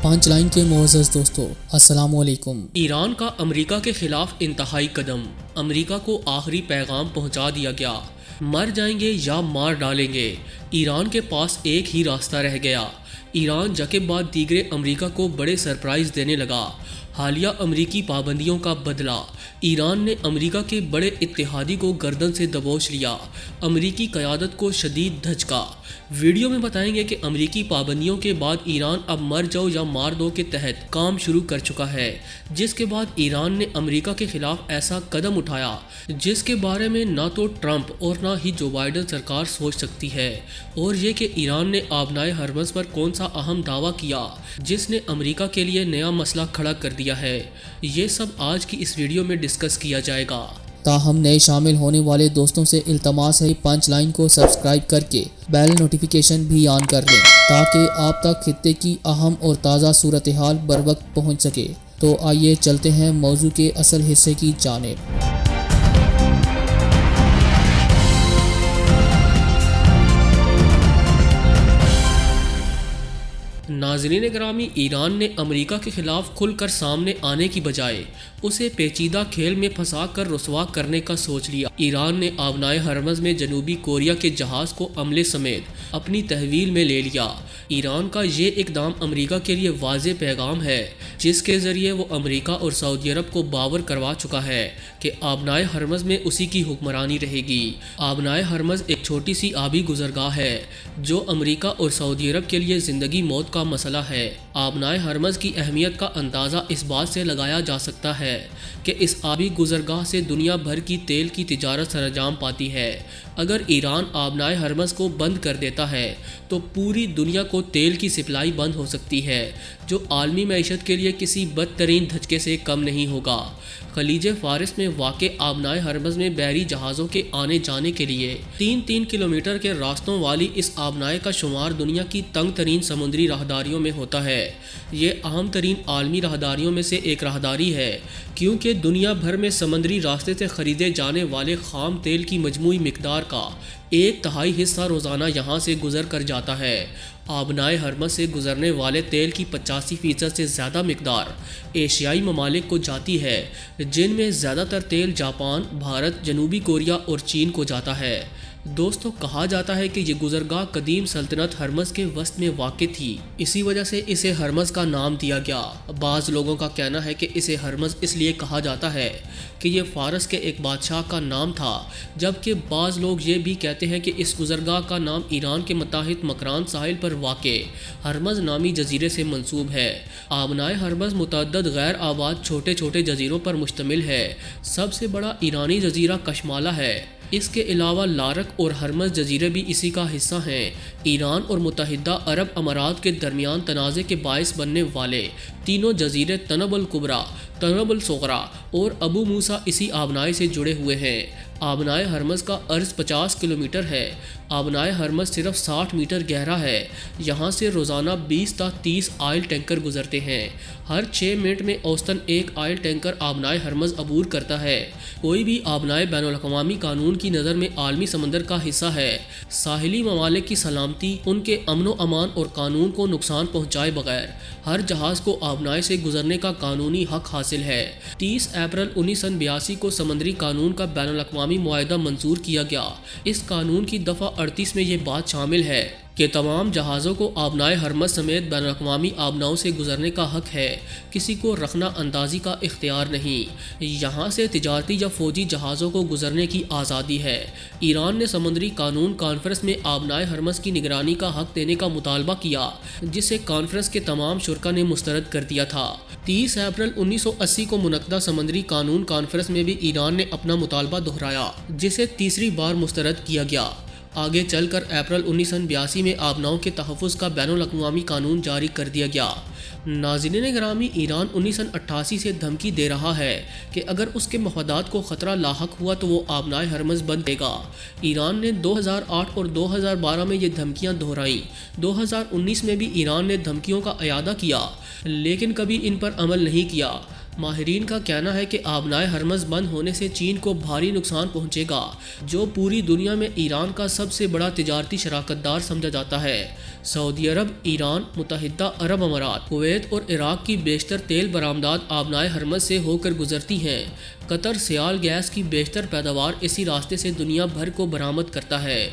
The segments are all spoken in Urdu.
پانچ لائن کے معزز دوستو، السلام علیکم۔ ایران کا امریکہ کے خلاف انتہائی قدم، امریکہ کو آخری پیغام پہنچا دیا گیا، مر جائیں گے یا مار ڈالیں گے۔ ایران کے پاس ایک ہی راستہ رہ گیا۔ ایران یکے بعد دیگرے امریکہ کو بڑے سرپرائز دینے لگا۔ حالیہ امریکی پابندیوں کا بدلہ، ایران نے امریکہ کے بڑے اتحادی کو گردن سے دبوچ لیا، امریکی قیادت کو شدید دھچکا۔ ویڈیو میں بتائیں گے کہ امریکی پابندیوں کے بعد ایران اب مر جاؤ یا مار دو کے تحت کام شروع کر چکا ہے، جس کے بعد ایران نے امریکہ کے خلاف ایسا قدم اٹھایا جس کے بارے میں نہ تو ٹرمپ اور نہ ہی جو بائیڈن سرکار سوچ سکتی ہے، اور یہ کہ ایران نے آبنائے ہرمز پر کون سا اہم دعویٰ کیا جس نے امریکہ کے لیے نیا مسئلہ کھڑا کر دیا ہے۔ یہ سب آج کی اس ویڈیو میں ڈسکس کیا جائے گا۔ تاہم نئے شامل ہونے والے دوستوں سے التماس ہے پانچ لائن کو سبسکرائب کر کے بیل نوٹیفیکیشن بھی آن کر لیں تاکہ آپ تک خطے کی اہم اور تازہ صورتحال بر وقت پہنچ سکے۔ تو آئیے چلتے ہیں موضوع کے اصل حصے کی جانب۔ ناظرین گرامی، ایران نے امریکہ کے خلاف کھل کر سامنے آنے کی بجائے اسے پیچیدہ کھیل میں پھنسا کر رسوا کرنے کا سوچ لیا۔ ایران نے آبنائے ہرمز میں جنوبی کوریا کے جہاز کو عملے سمیت اپنی تحویل میں لے لیا۔ ایران کا یہ اقدام امریکہ کے لیے واضح پیغام ہے جس کے ذریعے وہ امریکہ اور سعودی عرب کو باور کروا چکا ہے کہ آبنائے ہرمز میں اسی کی حکمرانی رہے گی۔ آبنائے ہرمز ایک چھوٹی سی آبی گزرگاہ ہے جو امریکہ اور سعودی عرب کے لیے زندگی موت کا مسئلہ ہے۔ آبنائے ہرمز کی اہمیت کا اندازہ اس بات سے لگایا جا سکتا ہے کہ اس آبی گزرگاہ سے دنیا بھر کی تیل کی تجارت سرانجام پاتی ہے۔ اگر ایران آبنائے ہرمز کو بند کر دیتا ہے تو پوری دنیا کو تیل کی سپلائی بند ہو سکتی ہے، جو عالمی معیشت کے لیے کسی بدترین دھچکے سے کم نہیں ہوگا۔ خلیج فارس میں واقع آبنائے ہرمز میں بحری جہازوں کے آنے جانے کے لیے 3 کلومیٹر کے راستوں والی اس آبنائے کا شمار دنیا کی تنگ ترین سمندری راہداریوں میں ہوتا ہے۔ یہ اہم ترین عالمی راہداریوں میں سے ایک راہداری ہے کیونکہ دنیا بھر میں سمندری راستے سے خریدے جانے والے خام تیل کی مجموعی مقدار کا 1/3 حصہ روزانہ یہاں سے گزر کر جاتا ہے۔ آبنائے ہرمز سے گزرنے والے تیل کی 85% سے زیادہ مقدار ایشیائی ممالک کو جاتی ہے، جن میں زیادہ تر تیل جاپان، بھارت، جنوبی کوریا اور چین کو جاتا ہے۔ دوستو، کہا جاتا ہے کہ یہ گزرگاہ قدیم سلطنت ہرمز کے وسط میں واقع تھی، اسی وجہ سے اسے ہرمز کا نام دیا گیا۔ بعض لوگوں کا کہنا ہے کہ اسے ہرمز اس لیے کہا جاتا ہے کہ یہ فارس کے ایک بادشاہ کا نام تھا، جبکہ بعض لوگ یہ بھی کہتے ہیں کہ اس گزرگاہ کا نام ایران کے متحد مکران ساحل پر واقع ہرمز نامی جزیرے سے منسوب ہے۔ آبنائے ہرمز متعدد غیر آباد چھوٹے چھوٹے جزیروں پر مشتمل ہے۔ سب سے بڑا ایرانی جزیرہ کشمالہ ہے۔ اس کے علاوہ لارک اور ہرمز جزیرے بھی اسی کا حصہ ہیں۔ ایران اور متحدہ عرب امارات کے درمیان تنازع کے باعث بننے والے تینوں جزیرے تنب الکبریٰ، تنب الصغریٰ اور ابو موسیٰ اسی آبنائے سے جڑے ہوئے ہیں۔ آبنائے ہرمز کا عرض 50 کلومیٹر ہے۔ آبنائے ہرمز صرف 60 میٹر گہرا ہے۔ یہاں سے روزانہ 20 تا 30 آئل ٹینکر گزرتے ہیں۔ ہر 6 منٹ میں اوسطاً ایک آئل ٹینکر آبنائے ہرمز عبور کرتا ہے۔ کوئی بھی آبنائے بین الاقوامی قانون کی نظر میں عالمی سمندر کا حصہ ہے۔ ساحلی ممالک کی سلامتی، ان کے امن و امان اور قانون کو نقصان پہنچائے بغیر ہر جہاز کو آبنائے سے گزرنے کا قانونی حق حاصل ہے۔ 30 اپریل 1982 کو سمندری قانون کا بین الاقوامی معاہدہ منظور کیا گیا۔ اس قانون کی دفعہ 38 میں یہ بات شامل ہے کہ تمام جہازوں کو آبنائے ہرمز سمیت بین الاقوامی آبناؤں سے گزرنے کا حق ہے، کسی کو رخنہ اندازی کا اختیار نہیں۔ یہاں سے تجارتی یا فوجی جہازوں کو گزرنے کی آزادی ہے۔ ایران نے سمندری قانون کانفرنس میں آبنائے ہرمز کی نگرانی کا حق دینے کا مطالبہ کیا، جسے کانفرنس کے تمام شرکا نے مسترد کر دیا تھا۔ 30 اپریل 1980 کو منعقدہ سمندری قانون کانفرنس میں بھی ایران نے اپنا مطالبہ دہرایا، جسے تیسری بار مسترد کیا گیا۔ آگے چل کر اپریل 1982 میں آبناؤں کے تحفظ کا بین الاقوامی قانون جاری کر دیا گیا۔ ناظرین گرامی، ایران 1988 سے دھمکی دے رہا ہے کہ اگر اس کے مفادات کو خطرہ لاحق ہوا تو وہ آبنائے ہرمز بند دے گا۔ ایران نے 2008 اور 2012 میں یہ دھمکیاں دہرائیں۔ 2019 میں بھی ایران نے دھمکیوں کا اعادہ کیا، لیکن کبھی ان پر عمل نہیں کیا۔ ماہرین کا کہنا ہے کہ آبنائے ہرمز بند ہونے سے چین کو بھاری نقصان پہنچے گا، جو پوری دنیا میں ایران کا سب سے بڑا تجارتی شراکت دار سمجھا جاتا ہے۔ سعودی عرب، ایران، متحدہ عرب امارات، کویت اور عراق کی بیشتر تیل برآمدات آبنائے ہرمز سے ہو کر گزرتی ہیں۔ قطر سیال گیس کی بیشتر پیداوار اسی راستے سے دنیا بھر کو برآمد کرتا ہے۔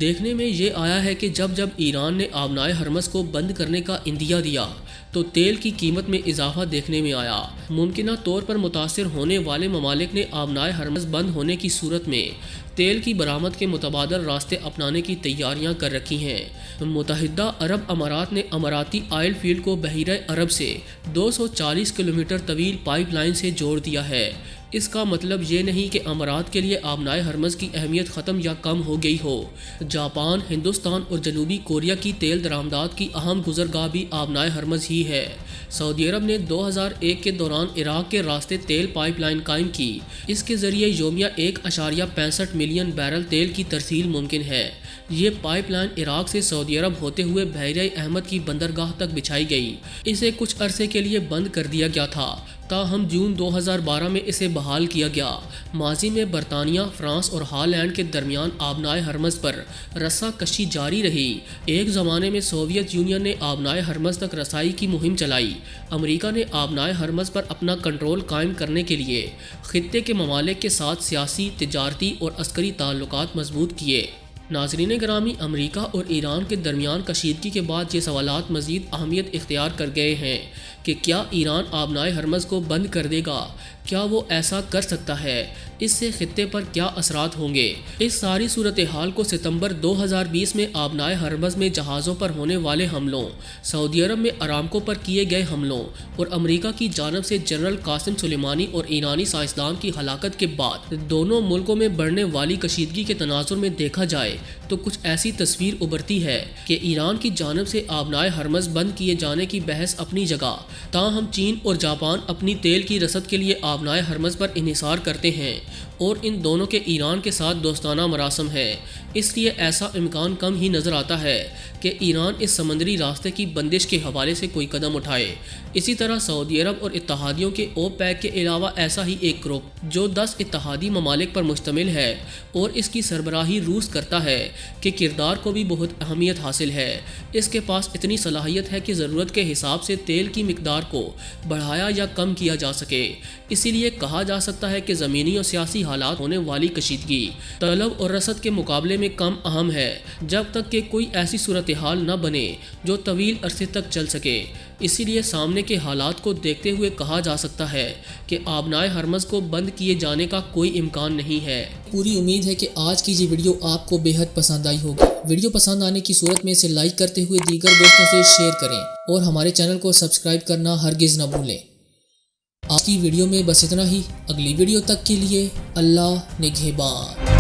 دیکھنے میں یہ آیا ہے کہ جب ایران نے آبنائے ہرمز کو بند کرنے کا عندیہ دیا تو تیل کی قیمت میں اضافہ دیکھنے میں آیا۔ ممکنہ طور پر متاثر ہونے والے ممالک نے آبنائے ہرمز بند ہونے کی صورت میں تیل کی برآمد کے متبادل راستے اپنانے کی تیاریاں کر رکھی ہیں۔ متحدہ عرب امارات نے اماراتی آئل فیلڈ کو بحیرہ عرب سے 240 کلومیٹر طویل پائپ لائن سے جوڑ دیا ہے۔ اس کا مطلب یہ نہیں کہ امارات کے لیے آبنائے ہرمز کی اہمیت ختم یا کم ہو گئی ہو۔ جاپان، ہندوستان اور جنوبی کوریا کی تیل درآمدات کی اہم گزرگاہ بھی آبنائے ہرمز ہی ہے۔ سعودی عرب نے 2001 کے دوران عراق کے راستے تیل پائپ لائن قائم کی۔ اس کے ذریعے یومیہ 1.65 ملین بیرل تیل کی ترسیل ممکن ہے۔ یہ پائپ لائن عراق سے سعودی عرب ہوتے ہوئے بحیرہ احمد کی بندرگاہ تک بچھائی گئی۔ اسے کچھ عرصے کے لیے بند کر دیا گیا تھا تاہم جون 2012 میں اسے بحال کیا گیا۔ ماضی میں برطانیہ، فرانس اور ہالینڈ کے درمیان آبنائے ہرمز پر رسہ کشی جاری رہی۔ ایک زمانے میں سوویت یونین نے آبنائے ہرمز تک رسائی کی مہم چلائی۔ امریکہ نے آبنائے ہرمز پر اپنا کنٹرول قائم کرنے کے لیے خطے کے ممالک کے ساتھ سیاسی، تجارتی اور عسکری تعلقات مضبوط کیے۔ ناظرین گرامی، امریکہ اور ایران کے درمیان کشیدگی کے بعد یہ سوالات مزید اہمیت اختیار کر گئے ہیں کہ کیا ایران آبنائے ہرمز کو بند کر دے گا؟ کیا وہ ایسا کر سکتا ہے؟ اس سے خطے پر کیا اثرات ہوں گے؟ اس ساری صورتحال کو ستمبر 2020 میں آبنائے ہرمز میں جہازوں پر ہونے والے حملوں، سعودی عرب میں ارامکو پر کیے گئے حملوں اور امریکہ کی جانب سے جنرل قاسم سلیمانی اور ایرانی سائنسدان کی ہلاکت کے بعد دونوں ملکوں میں بڑھنے والی کشیدگی کے تناظر میں دیکھا جائے تو کچھ ایسی تصویر ابھرتی ہے کہ ایران کی جانب سے آبنائے ہرمز بند کیے جانے کی بحث اپنی جگہ، تاہم چین اور جاپان اپنی تیل کی رسد کے لیے آبنائے ہرمز پر انحصار کرتے ہیں اور ان دونوں کے ایران کے ساتھ دوستانہ مراسم ہیں۔ اس لیے ایسا امکان کم ہی نظر آتا ہے کہ ایران اس سمندری راستے کی بندش کے حوالے سے کوئی قدم اٹھائے۔ اسی طرح سعودی عرب اور اتحادیوں کے اوپیک کے علاوہ ایسا ہی ایک گروپ جو 10 اتحادی ممالک پر مشتمل ہے اور اس کی سربراہی روس کرتا ہے کہ کردار کو بھی بہت اہمیت حاصل ہے۔ اس کے پاس اتنی صلاحیت ہے کہ ضرورت کے حساب سے تیل کی مقدار کو بڑھایا یا کم کیا جا سکے۔ اسی لیے کہا جا سکتا ہے کہ زمینی اور سیاسی حالات ہونے والی کشیدگی طلب اور رسد کے مقابلے میں کم اہم ہے جب تک کہ کوئی ایسی صورتحال نہ بنے جو طویل عرصے تک چل سکے۔ اسی لیے سامنے کے حالات کو دیکھتے ہوئے کہا جا سکتا ہے کہ آبنائے ہرمز کو بند کیے جانے کا کوئی امکان نہیں ہے۔ پوری امید ہے کہ آج کی یہ ویڈیو آپ کو بے حد پسند آئی ہوگی۔ ویڈیو پسند آنے کی صورت میں اسے لائک کرتے ہوئے دیگر دوستوں سے شیئر کریں اور ہمارے چینل کو سبسکرائب کرنا ہرگز نہ بھولیں۔ آج کی ویڈیو میں بس اتنا ہی۔ اگلی ویڈیو تک کے لیے اللہ نگہبان۔